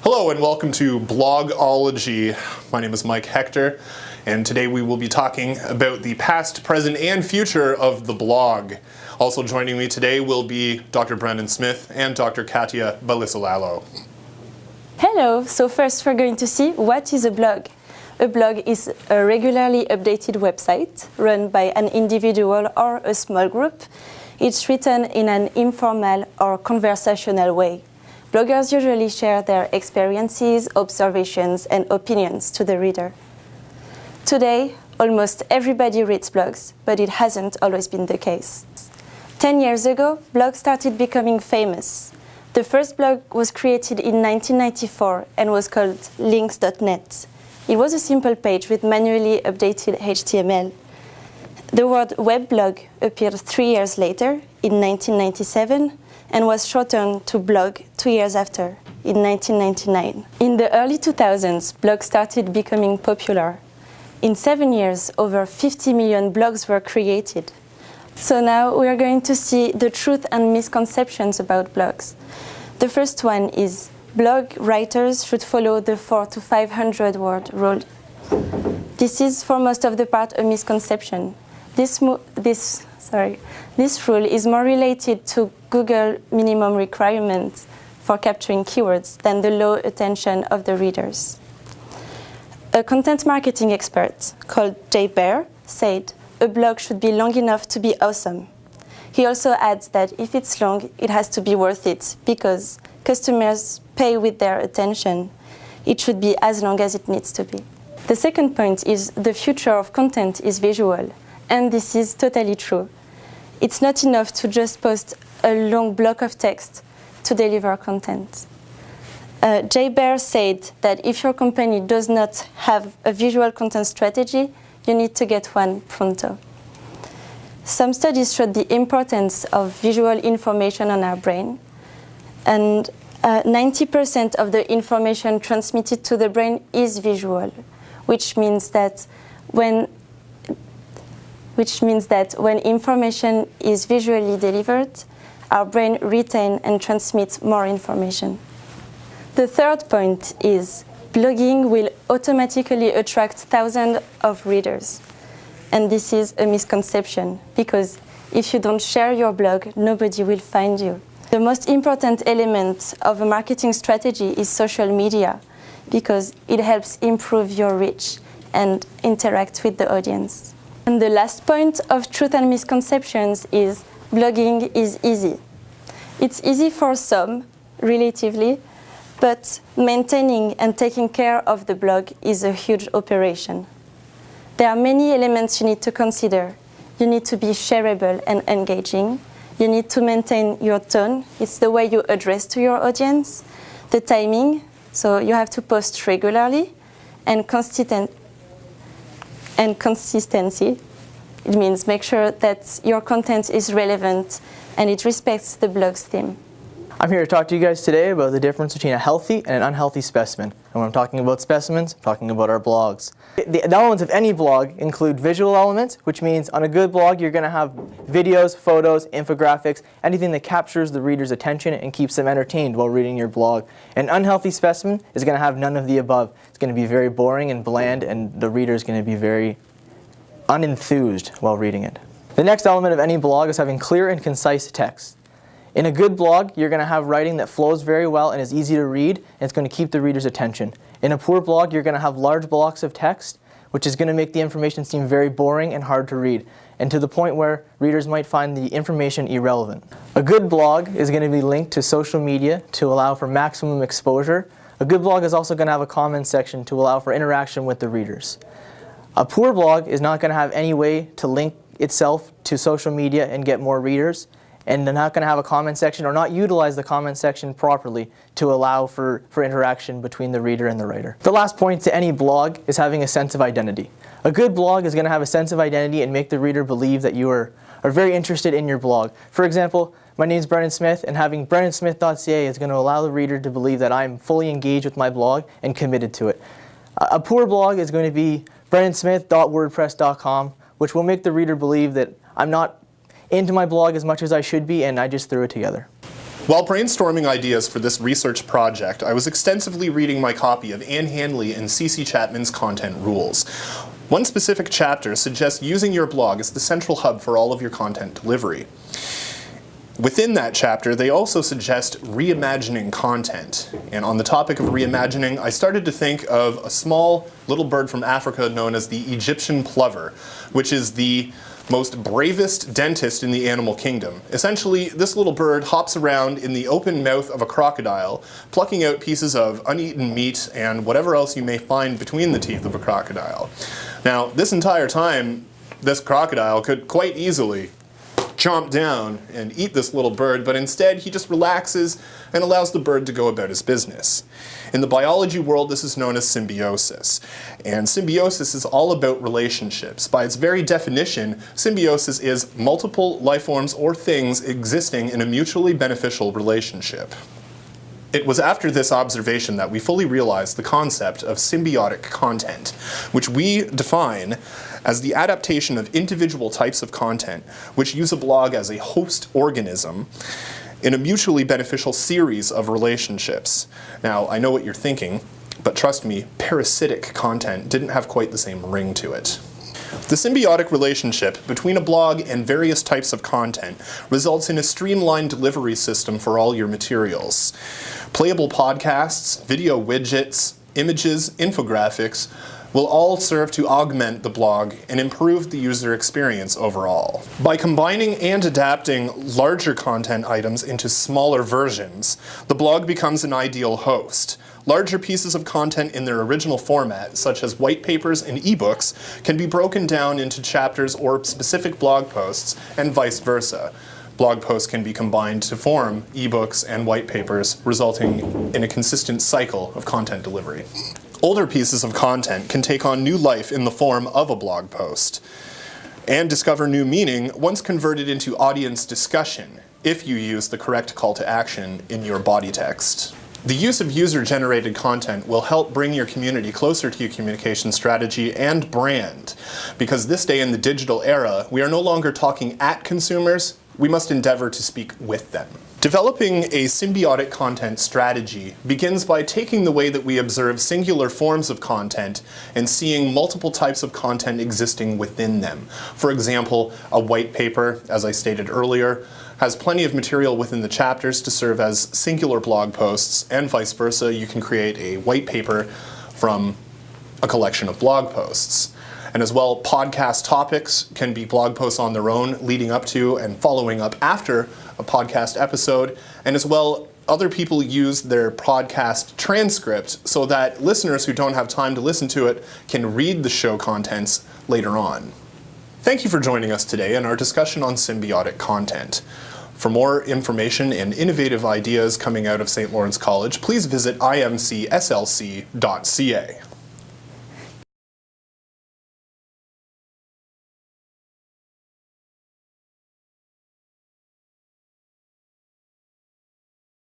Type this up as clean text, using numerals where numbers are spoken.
Hello and welcome to Blogology. My name is Mike Hector, and today we will be talking about the past, present, and future of the blog. Also joining me today will be Dr. Brendan Smith and Dr. Katia Balisolalo. Hello, so first we're going to see what is a blog. A blog is a regularly updated website run by an individual or a small group. It's written in an informal or conversational way. Bloggers usually share their experiences, observations, and opinions to the reader. Today, almost everybody reads blogs, but it hasn't always been the case. 10 years ago, blogs started becoming famous. The first blog was created in 1994 and was called links.net. It was a simple page with manually updated HTML. The word weblog appeared 3 years later, in 1997, and was shortened to blog 2 years after, in 1999. In the early 2000s, blogs started becoming popular. In 7 years, over 50 million blogs were created. So now we are going to see the truth and misconceptions about blogs. The first one is blog writers should follow the 400 to 500 word rule. This is for most of the part a misconception. This rule is more related to Google minimum requirements for capturing keywords than the low attention of the readers. A content marketing expert called Jay Baer said, "A blog should be long enough to be awesome." He also adds that if it's long, it has to be worth it because customers pay with their attention. It should be as long as it needs to be. The second point is the future of content is visual, and this is totally true. It's not enough to just post a long block of text to deliver content. Jay Baer said that if your company does not have a visual content strategy, you need to get one pronto. Some studies showed the importance of visual information on our brain, and 90% of the information transmitted to the brain is visual, which means that when information is visually delivered, our brain retains and transmits more information. The third point is blogging will automatically attract thousands of readers. And this is a misconception, because if you don't share your blog, nobody will find you. The most important element of a marketing strategy is social media, because it helps improve your reach and interact with the audience. And the last point of truth and misconceptions is blogging is easy. It's easy for some, relatively, but maintaining and taking care of the blog is a huge operation. There are many elements you need to consider. You need to be shareable and engaging. You need to maintain your tone. It's the way you address to your audience. The timing, so you have to post regularly, and consistency. It means make sure that your content is relevant and it respects the blog's theme. I'm here to talk to you guys today about the difference between a healthy and an unhealthy specimen. And when I'm talking about specimens, I'm talking about our blogs. The elements of any blog include visual elements, which means on a good blog you're going to have videos, photos, infographics, anything that captures the reader's attention and keeps them entertained while reading your blog. An unhealthy specimen is going to have none of the above. It's going to be very boring and bland, and the reader is going to be very unenthused while reading it. The next element of any blog is having clear and concise text. In a good blog, you're going to have writing that flows very well and is easy to read, and it's going to keep the reader's attention. In a poor blog, you're going to have large blocks of text, which is going to make the information seem very boring and hard to read, and to the point where readers might find the information irrelevant. A good blog is going to be linked to social media to allow for maximum exposure. A good blog is also going to have a comment section to allow for interaction with the readers. A poor blog is not going to have any way to link itself to social media and get more readers, and they're not going to have a comment section or not utilize the comment section properly to allow for interaction between the reader and the writer. The last point to any blog is having a sense of identity. A good blog is going to have a sense of identity and make the reader believe that you are very interested in your blog. For example, my name is Brendan Smith, and having brendensmith.ca is going to allow the reader to believe that I'm fully engaged with my blog and committed to it. A poor blog is going to be brendensmith.wordpress.com, which will make the reader believe that I'm not into my blog as much as I should be, and I just threw it together. While brainstorming ideas for this research project, I was extensively reading my copy of Anne Handley and C.C. Chapman's Content Rules. One specific chapter suggests using your blog as the central hub for all of your content delivery. Within that chapter, they also suggest reimagining content. And on the topic of reimagining, I started to think of a small little bird from Africa known as the Egyptian plover, which is the most bravest dentist in the animal kingdom. Essentially, this little bird hops around in the open mouth of a crocodile, plucking out pieces of uneaten meat and whatever else you may find between the teeth of a crocodile. Now, this entire time, this crocodile could quite easily chomp down and eat this little bird, but instead he just relaxes and allows the bird to go about his business. In the biology world, this is known as symbiosis. And symbiosis is all about relationships. By its very definition, symbiosis is multiple life forms or things existing in a mutually beneficial relationship. It was after this observation that we fully realized the concept of symbiotic content, which we define as the adaptation of individual types of content which use a blog as a host organism in a mutually beneficial series of relationships. Now, I know what you're thinking, but trust me, parasitic content didn't have quite the same ring to it. The symbiotic relationship between a blog and various types of content results in a streamlined delivery system for all your materials. Playable podcasts, video widgets, images, infographics will all serve to augment the blog and improve the user experience overall. By combining and adapting larger content items into smaller versions, the blog becomes an ideal host. Larger pieces of content in their original format, such as white papers and ebooks, can be broken down into chapters or specific blog posts, and vice versa. Blog posts can be combined to form ebooks and white papers, resulting in a consistent cycle of content delivery. Older pieces of content can take on new life in the form of a blog post and discover new meaning once converted into audience discussion, if you use the correct call to action in your body text. The use of user-generated content will help bring your community closer to your communication strategy and brand, because this day in the digital era, we are no longer talking at consumers, we must endeavor to speak with them. Developing a symbiotic content strategy begins by taking the way that we observe singular forms of content and seeing multiple types of content existing within them. For example, a white paper, as I stated earlier, has plenty of material within the chapters to serve as singular blog posts, and vice versa. You can create a white paper from a collection of blog posts. And as well, podcast topics can be blog posts on their own, leading up to and following up after a podcast episode. And as well, other people use their podcast transcript so that listeners who don't have time to listen to it can read the show contents later on. Thank you for joining us today in our discussion on symbiotic content. For more information and innovative ideas coming out of St. Lawrence College, please visit imcslc.ca.